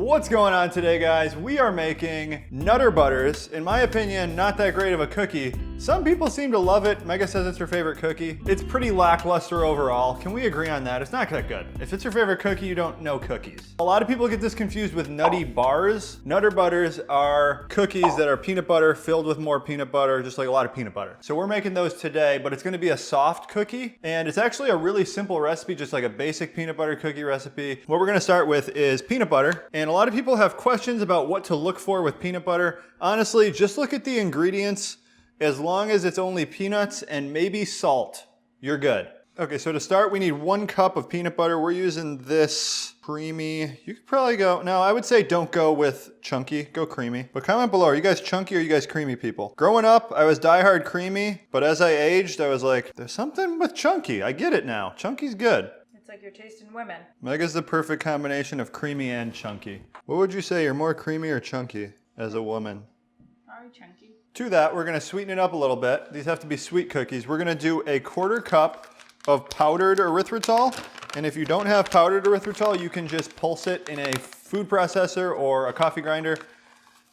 What's going on today, guys? We are making Nutter Butters. In my opinion, not that great of a cookie. Some people seem to love it. Mega says it's her favorite cookie. It's pretty lackluster overall. Can we agree on that? It's not that good. If it's your favorite cookie, you don't know cookies. A lot of people get this confused with nutty bars. Nutter Butters are cookies that are peanut butter filled with more peanut butter, just like a lot of peanut butter. So we're making those today, but it's gonna be a soft cookie. And it's actually a really simple recipe, just like a basic peanut butter cookie recipe. What we're gonna start with is peanut butter. And a lot of people have questions about what to look for with peanut butter. Honestly, just look at the ingredients. As long as it's only peanuts and maybe salt, you're good. Okay, so to start, we need 1 cup of peanut butter. We're using this creamy. You could probably go, no, I would say don't go with chunky, go creamy. But comment below, are you guys chunky or are you guys creamy people? Growing up, I was diehard creamy, but as I aged, I was like, there's something with chunky. I get it now. Chunky's good. It's like your taste in women. Mega's the perfect combination of creamy and chunky. What would you say, you're more creamy or chunky as a woman? Probably chunky. To that, we're gonna sweeten it up a little bit. These have to be sweet cookies. We're gonna do a 1/4 cup of powdered erythritol. And if you don't have powdered erythritol, you can just pulse it in a food processor or a coffee grinder.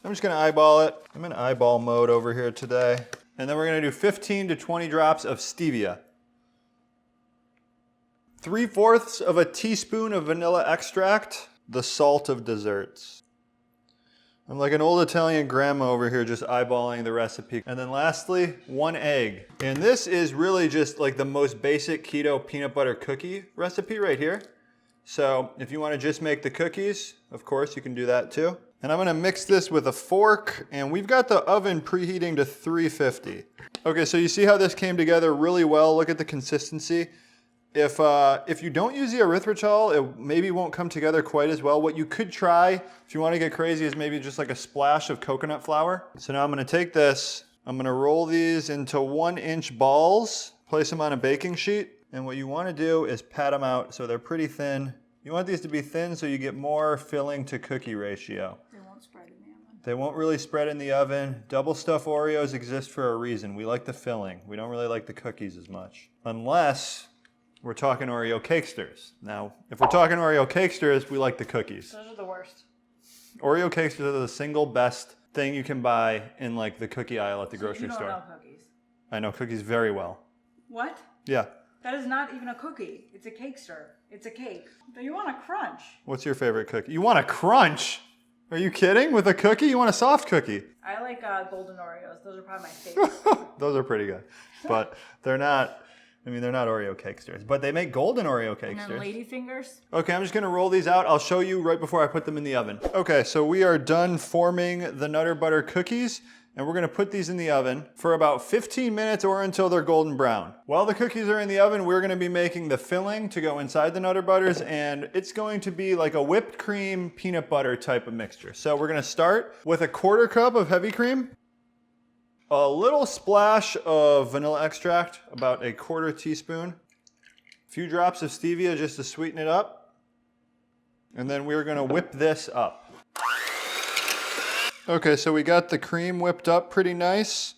I'm just gonna eyeball it. I'm in eyeball mode over here today. And then we're gonna do 15 to 20 drops of stevia. 3/4 of a teaspoon of vanilla extract, the salt of desserts. I'm like an old Italian grandma over here just eyeballing the recipe. And then lastly, 1 egg. And this is really just like the most basic keto peanut butter cookie recipe right here. So if you want to just make the cookies, of course you can do that too. And I'm gonna mix this with a fork, and we've got the oven preheating to 350. Okay, so you see how this came together really well. Look at the consistency. If you don't use the erythritol, it maybe won't come together quite as well. What you could try, if you want to get crazy, is maybe just like a splash of coconut flour. So now I'm going to take this, I'm going to roll these into 1-inch balls, place them on a baking sheet, and what you want to do is pat them out so they're pretty thin. You want these to be thin so you get more filling to cookie ratio. They won't spread in the oven. They won't really spread in the oven. Double stuff Oreos exist for a reason. We like the filling. We don't really like the cookies as much. Unless we're talking Oreo cakesters. Now, if we're talking Oreo cakesters, we like the cookies. Those are the worst. Oreo cakesters are the single best thing you can buy in like the cookie aisle at the grocery store. You don't know cookies. I know cookies very well. What? Yeah. That is not even a cookie. It's a cakester. It's a cake. But you want a crunch. What's your favorite cookie? You want a crunch? Are you kidding? With a cookie? You want a soft cookie? I like golden Oreos. Those are probably my favorite. Those are pretty good. But they're not Oreo cakesters, but they make golden Oreo cakesters. And then lady fingers. Okay, I'm just gonna roll these out. I'll show you right before I put them in the oven. Okay, so we are done forming the Nutter Butter cookies, and we're gonna put these in the oven for about 15 minutes or until they're golden brown. While the cookies are in the oven, we're gonna be making the filling to go inside the Nutter Butters, and it's going to be like a whipped cream peanut butter type of mixture. So we're gonna start with a 1/4 cup of heavy cream, a little splash of vanilla extract, about a 1/4 teaspoon, a few drops of stevia just to sweeten it up, and then we're gonna whip this up. Okay, so we got the cream whipped up pretty nice.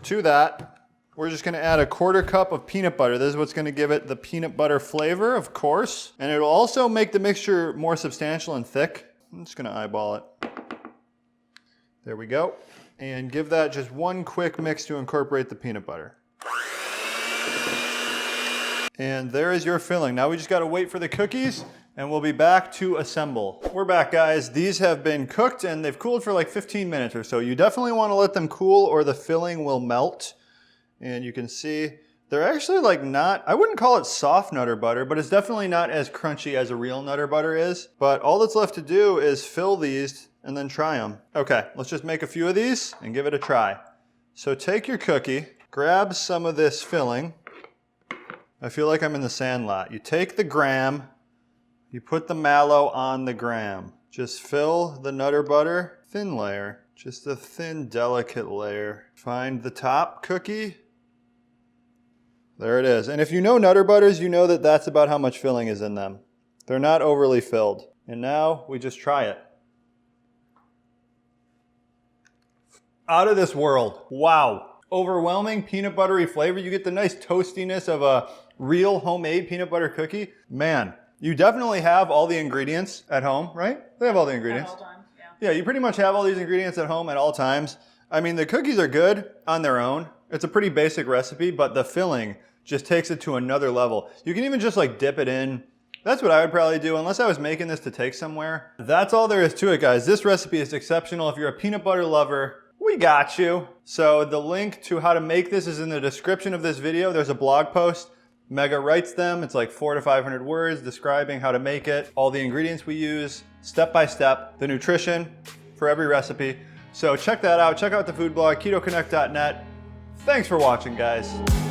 To that, we're just gonna add a 1/4 cup of peanut butter. This is what's gonna give it the peanut butter flavor, of course, and it'll also make the mixture more substantial and thick. I'm just gonna eyeball it. There we go. And give that just 1 quick mix to incorporate the peanut butter. And there is your filling. Now we just gotta wait for the cookies, and we'll be back to assemble. We're back, guys. These have been cooked and they've cooled for like 15 minutes or so. You definitely wanna let them cool or the filling will melt. And you can see they're actually like not, I wouldn't call it soft Nutter Butter, but it's definitely not as crunchy as a real Nutter Butter is. But all that's left to do is fill these and then try them. Okay, let's just make a few of these and give it a try. So take your cookie, grab some of this filling. I feel like I'm in the Sandlot. You take the graham, you put the mallow on the graham. Just fill the Nutter Butter, thin layer, just a thin, delicate layer. Find the top cookie. There it is. And if you know Nutter Butters, you know that that's about how much filling is in them. They're not overly filled. And now we just try it. Out of this world. Wow. Overwhelming peanut buttery flavor. You get the nice toastiness of a real homemade peanut butter cookie. Man, You definitely have all the ingredients at home, right? They have all the At ingredients. all times, yeah. Yeah, you pretty much have all these ingredients at home at all times. I mean, the cookies are good on their own. It's a pretty basic recipe, but the filling just takes it to another level. You can even just like dip it in. That's what I would probably do unless I was making this to take somewhere. That's all there is to it, guys. This recipe is exceptional. If you're a peanut butter lover, we got you. So the link to how to make this is in the description of this video. There's a blog post. Mega writes them. It's like 400 to 500 words describing how to make it, all the ingredients we use, step by step, the nutrition for every recipe. So check that out. Check out the food blog, ketoconnect.net. Thanks for watching, guys.